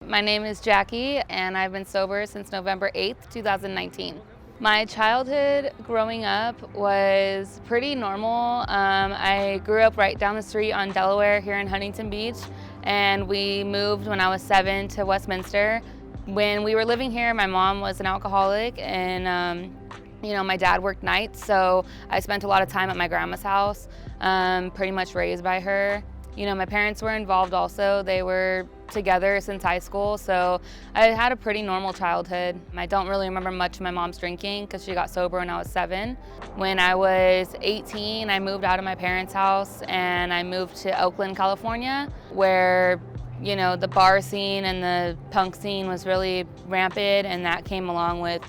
My name is Jackie, and I've been sober since November 8th, 2019. My childhood growing up was pretty normal. I grew up right down the street on Delaware here in Huntington Beach, and we moved when I was 7 to Westminster. When we were living here, my mom was an alcoholic, and my dad worked nights, so I spent a lot of time at my grandma's house, pretty much raised by her. My parents were involved also. They were together since high school, so I had a pretty normal childhood. I don't really remember much of my mom's drinking because she got sober when I was 7. When I was 18, I moved out of my parents' house and I moved to Oakland, California, where the bar scene and the punk scene was really rampant, and that came along with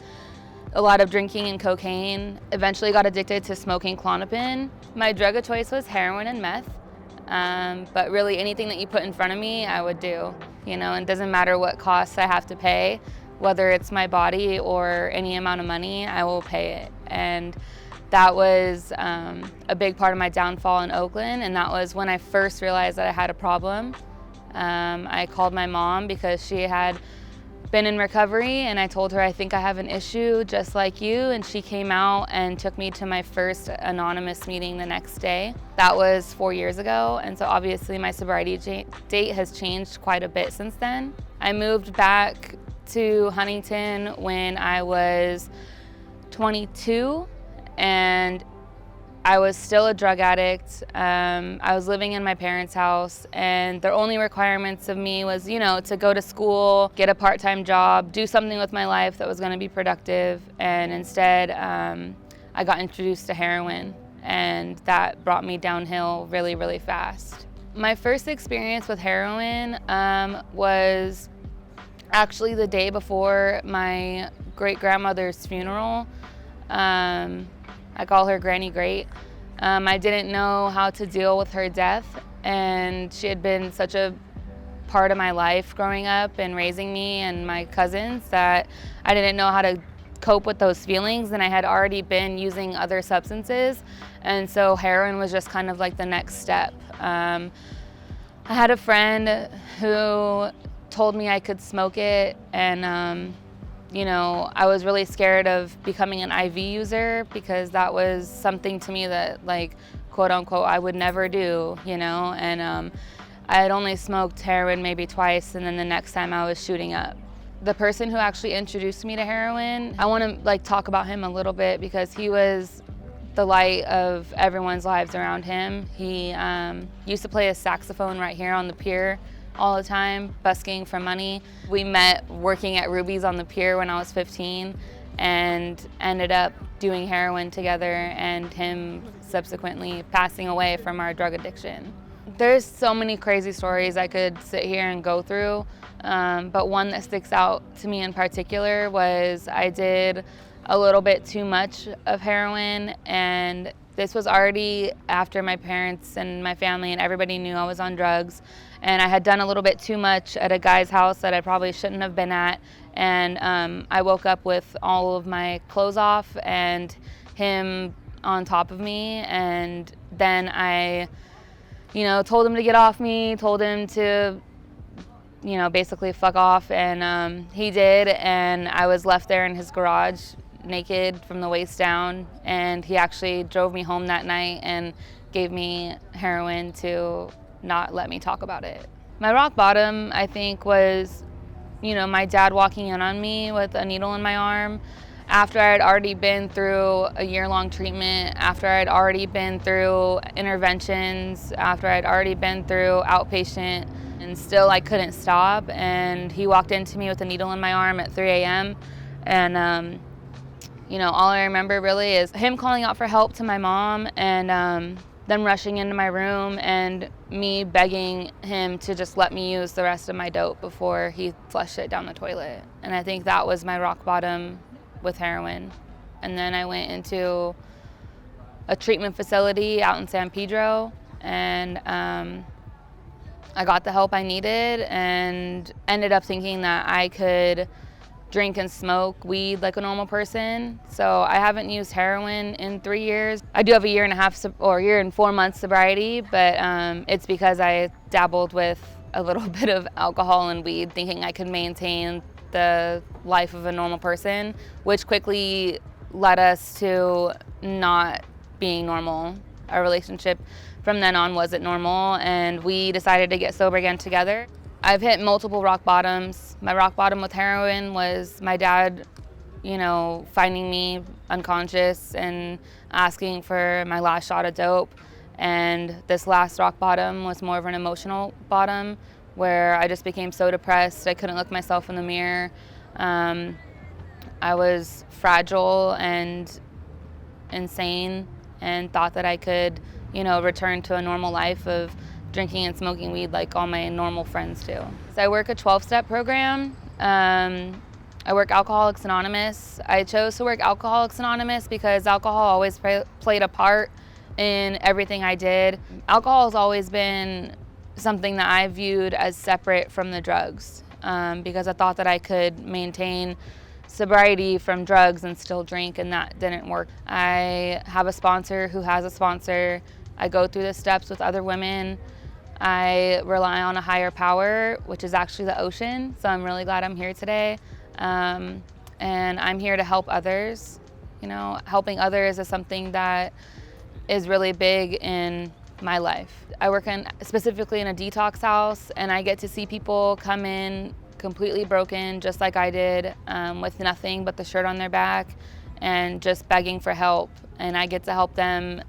a lot of drinking and cocaine. Eventually got addicted to smoking Klonopin. My drug of choice was heroin and meth. But really anything that you put in front of me, I would do, and it doesn't matter what costs I have to pay, whether it's my body or any amount of money, I will pay it. And that was a big part of my downfall in Oakland, and that was when I first realized that I had a problem. I called my mom because she had been in recovery, and I told her, I think I have an issue just like you, and she came out and took me to my first anonymous meeting the next day. That was 4 years ago, and so obviously my sobriety date has changed quite a bit since then. I moved back to Huntington when I was 22, and I was still a drug addict. I was living in my parents' house, and their only requirements of me was, to go to school, get a part-time job, do something with my life that was going to be productive. And instead, I got introduced to heroin, and that brought me downhill really, really fast. My first experience with heroin was actually the day before my great-grandmother's funeral. I call her Granny Great. I didn't know how to deal with her death, and she had been such a part of my life growing up and raising me and my cousins that I didn't know how to cope with those feelings, and I had already been using other substances, and so heroin was just kind of like the next step. I had a friend who told me I could smoke it, and I was really scared of becoming an IV user because that was something to me that, like, quote unquote, I would never do, and I had only smoked heroin maybe twice, and then the next time I was shooting up. The person who actually introduced me to heroin, I want to talk about him a little bit because he was the light of everyone's lives around him. He used to play a saxophone right here on the pier all the time, busking for money. We met working at Ruby's on the pier when I was 15 and ended up doing heroin together, and him subsequently passing away from our drug addiction. There's so many crazy stories I could sit here and go through, but one that sticks out to me in particular was I did a little bit too much of heroin, and this was already after my parents and my family and everybody knew I was on drugs, and I had done a little bit too much at a guy's house that I probably shouldn't have been at, and I woke up with all of my clothes off and him on top of me, and then I told him to get off me, told him to basically fuck off, and he did, and I was left there in his garage naked from the waist down, and he actually drove me home that night and gave me heroin to not let me talk about it. My rock bottom, I think, was my dad walking in on me with a needle in my arm after I had already been through a year-long treatment, after I'd already been through interventions, after I'd already been through outpatient, and still I couldn't stop. And he walked into me with a needle in my arm at 3 a.m. and all I remember really is him calling out for help to my mom, and them rushing into my room and me begging him to just let me use the rest of my dope before he flushed it down the toilet. And I think that was my rock bottom with heroin. And then I went into a treatment facility out in San Pedro, and I got the help I needed and ended up thinking that I could drink and smoke weed like a normal person. So I haven't used heroin in 3 years. I do have a year and a half or a year and 4 months sobriety, but it's because I dabbled with a little bit of alcohol and weed, thinking I could maintain the life of a normal person, which quickly led us to not being normal. Our relationship from then on wasn't normal, and we decided to get sober again together. I've hit multiple rock bottoms. My rock bottom with heroin was my dad, finding me unconscious and asking for my last shot of dope. And this last rock bottom was more of an emotional bottom, where I just became so depressed I couldn't look myself in the mirror. I was fragile and insane and thought that I could, return to a normal life of drinking and smoking weed like all my normal friends do. So I work a 12-step program. I work Alcoholics Anonymous. I chose to work Alcoholics Anonymous because alcohol always played a part in everything I did. Alcohol has always been something that I viewed as separate from the drugs, because I thought that I could maintain sobriety from drugs and still drink, and that didn't work. I have a sponsor who has a sponsor. I go through the steps with other women. I rely on a higher power, which is actually the ocean, so I'm really glad I'm here today. And I'm here to help others. Helping others is something that is really big in my life. I work specifically in a detox house, and I get to see people come in completely broken, just like I did, with nothing but the shirt on their back and just begging for help. And I get to help them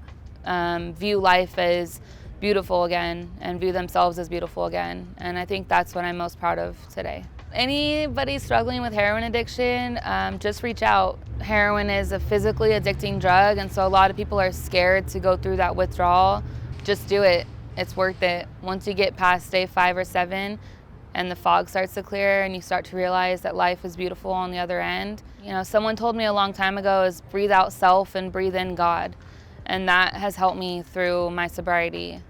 view life as beautiful again and view themselves as beautiful again. And I think that's what I'm most proud of today. Anybody struggling with heroin addiction, just reach out. Heroin is a physically addicting drug, and so a lot of people are scared to go through that withdrawal. Just do it. It's worth it. Once you get past day 5 or 7 and the fog starts to clear and you start to realize that life is beautiful on the other end. Someone told me a long time ago is breathe out self and breathe in God. And that has helped me through my sobriety.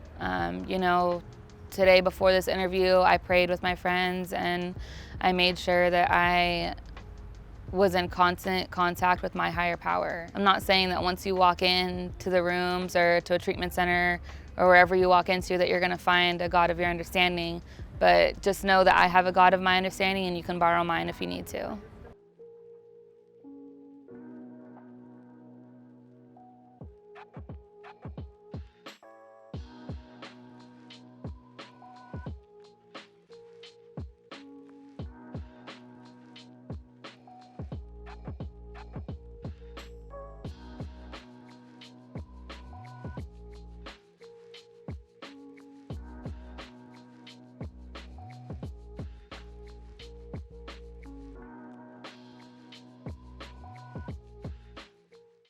Today before this interview, I prayed with my friends and I made sure that I was in constant contact with my higher power. I'm not saying that once you walk into the rooms or to a treatment center or wherever you walk into that you're gonna find a God of your understanding, but just know that I have a God of my understanding and you can borrow mine if you need to.